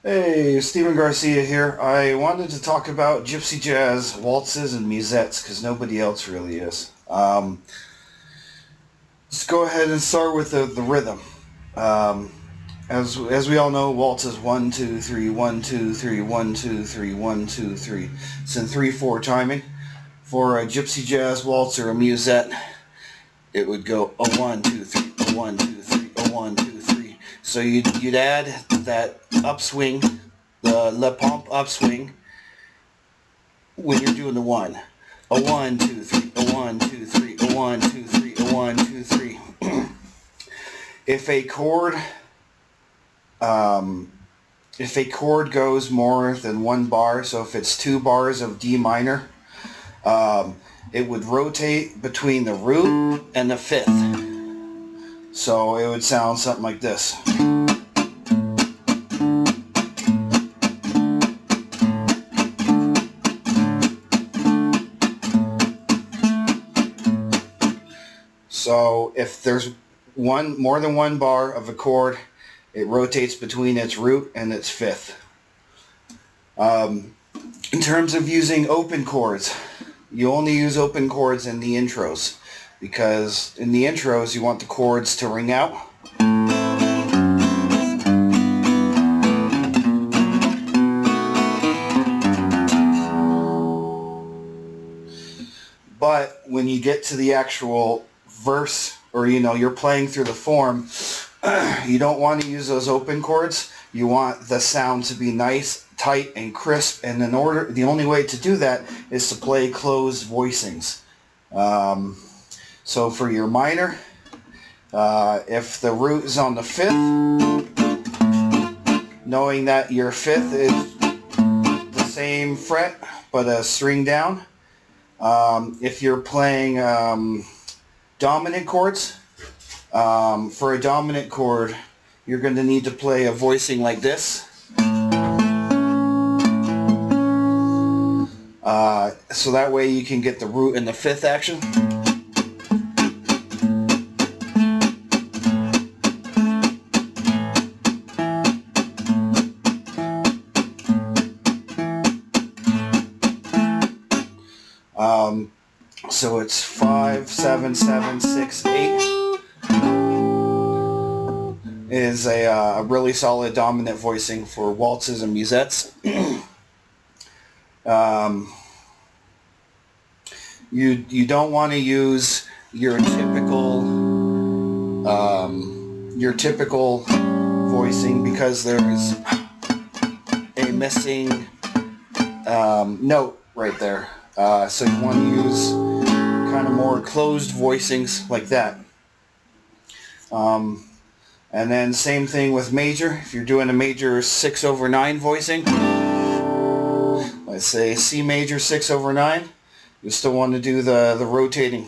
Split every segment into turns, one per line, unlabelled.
Hey, Stephen Garcia here. I wanted to talk about Gypsy Jazz, waltzes, and musettes because nobody else really is. Let's go ahead and start with the rhythm. As we all know, waltz is 1 2 3 1 2 3 1 2 3 1 2 3. It's in 3/4 timing. For a Gypsy Jazz waltz or a musette, it would go a 1 2 3, a 1 2 3, a 1 2 3. So you'd add that upswing, the Le Pompe upswing, when you're doing the 1. A 1 2 3, a 1 2 3, a 1 2 3, a 1 2 3. If a chord goes more than one bar, so if it's 2 bars of D minor, it would rotate between the root and the 5th. So it would sound something like this. So if there's more than one bar of a chord, it rotates between its root and its 5th. In terms of using open chords, you only use open chords in the intros, because in the intros you want the chords to ring out. But when you get to the actual verse, or you're playing through the form, you don't want to use those open chords. You want the sound to be nice, tight, and crisp, and the only way to do that is to play closed voicings. So for your minor, if the root is on the 5th, knowing that your 5th is the same fret but a string down. If you're playing dominant chords, for a dominant chord, you're going to need to play a voicing like this. So that way you can get the root and the 5th action. So it's 5 7 7 6 8 is a really solid dominant voicing for waltzes and musettes. You don't want to use your typical voicing, because there's a missing note right there. So you want to use kind of more closed voicings like that. And then same thing with major. If you're doing a major 6/9 voicing, let's say C major 6/9, you still want to do the rotating.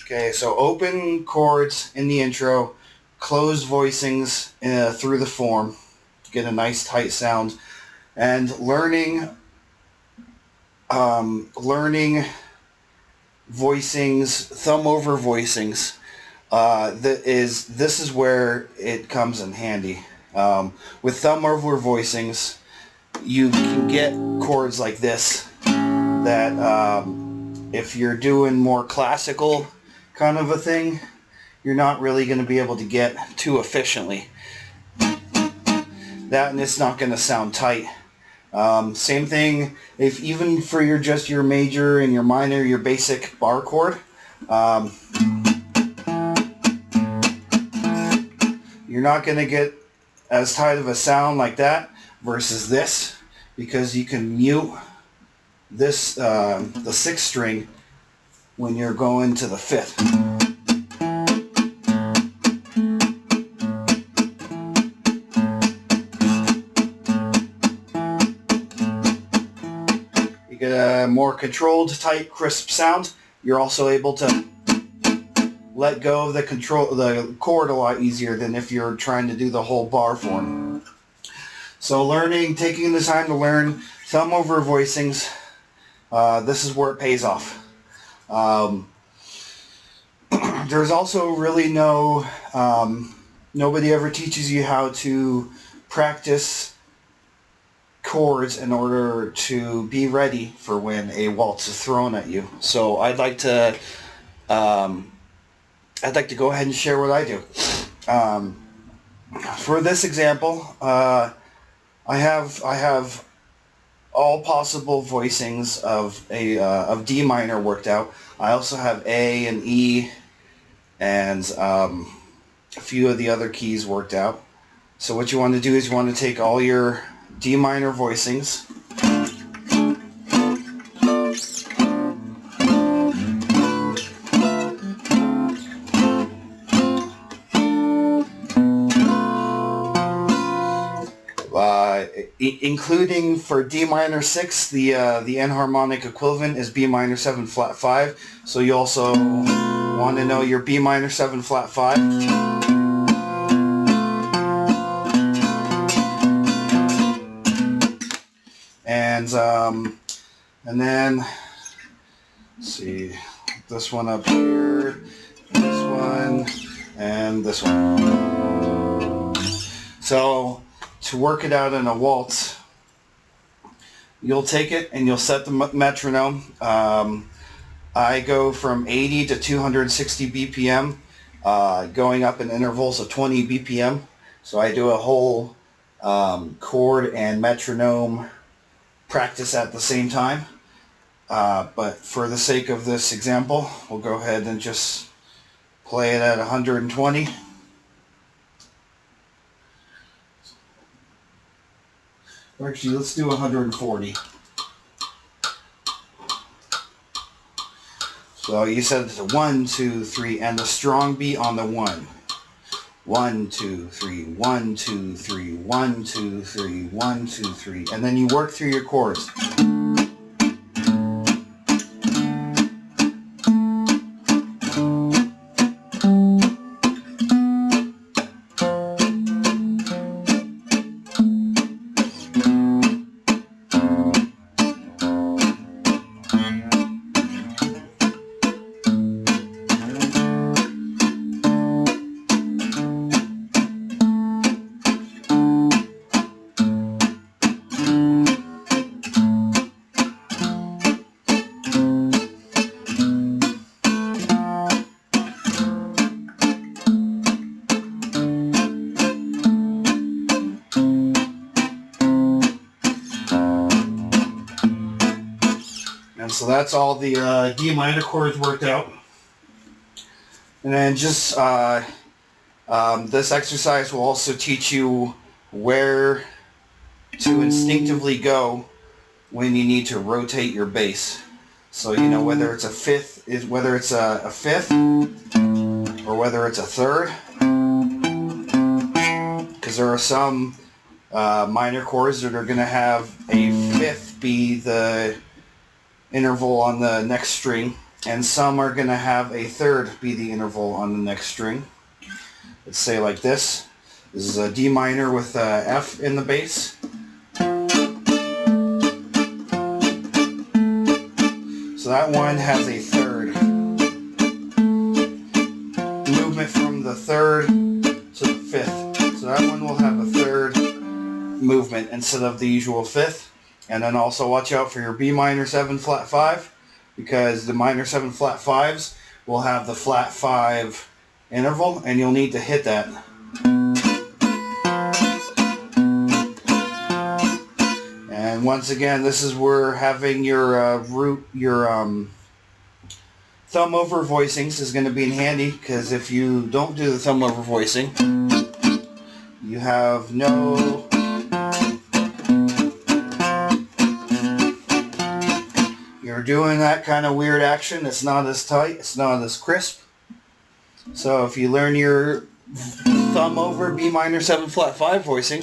Okay, so open chords in the intro, closed voicings through the form to get a nice tight sound, and learning voicings, thumb over voicings. This is where it comes in handy. With thumb over voicings, you can get chords like this that if you're doing more classical kind of a thing, you're not really going to be able to get too efficiently. That, and it's not going to sound tight. Same thing if even for your major and your minor, your basic bar chord. You're not going to get as tight of a sound like that versus this, because you can mute this the 6th string when you're going to the 5th. You get a more controlled, tight, crisp sound. You're also able to let go of the chord a lot easier than if you're trying to do the whole bar form. So taking the time to learn thumb over voicings, this is where it pays off. there's also really no, nobody ever teaches you how to practice chords in order to be ready for when a waltz is thrown at you. So I'd like to go ahead and share what I do. For this example, I have all possible voicings of D minor worked out. I also have A and E and a few of the other keys worked out. So what you want to do is you want to take all your D minor voicings, including for D minor 6, the enharmonic equivalent is B minor 7 flat 5. So you also want to know your B minor 7 flat 5. And then let's see, this one up here, this one, and this one. So to work it out in a waltz, you'll take it and you'll set the metronome. I go from 80 to 260 BPM, going up in intervals of 20 BPM. So I do a whole chord and metronome practice at the same time. But for the sake of this example, we'll go ahead and just play it at 120. Or actually, let's do 140. So you said it's a 1, 2, 3, and the strong beat on the 1. 1, 2, 3, 1, 2, 3, 1, 2, 3, 1, 2, 3, and then you work through your chords. So that's all the D minor chords worked out. And then just this exercise will also teach you where to instinctively go when you need to rotate your bass. So you know whether it's a fifth, whether it's a fifth or whether it's a third, because there are some minor chords that are going to have a fifth be the interval on the next string, and some are going to have a third be the interval on the next string. Let's say like this. This is a D minor with a F in the bass. So that one has a third. Movement from the third to the fifth. So that one will have a third movement instead of the usual fifth. And then also watch out for your B minor 7 flat 5, because the minor 7 flat 5s will have the flat 5 interval, and you'll need to hit that. And once again, this is where having your thumb over voicings is going to be handy, because if you don't do the thumb over voicing, you have no you're doing that kind of weird action. It's not as tight, it's not as crisp. So if you learn your thumb over B minor 7 flat 5 voicing,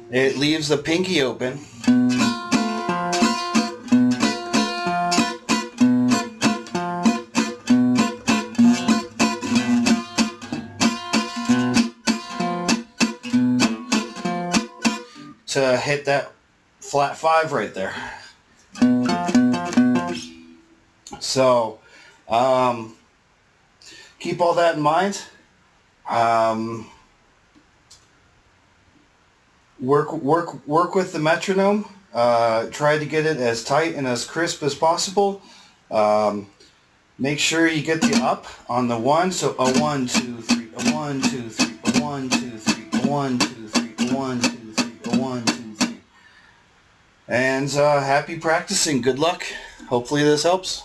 it leaves the pinky open. To hit that flat 5 right there. So, keep all that in mind. Work with the metronome. Try to get it as tight and as crisp as possible. Make sure you get the up on the 1, so a 1, 2, 3, a 1, 2, 3, a 1, 2, 3, a 1, 2, 3, a 1, 2, 3, a 1, 2, 3. And happy practicing. Good luck. Hopefully this helps.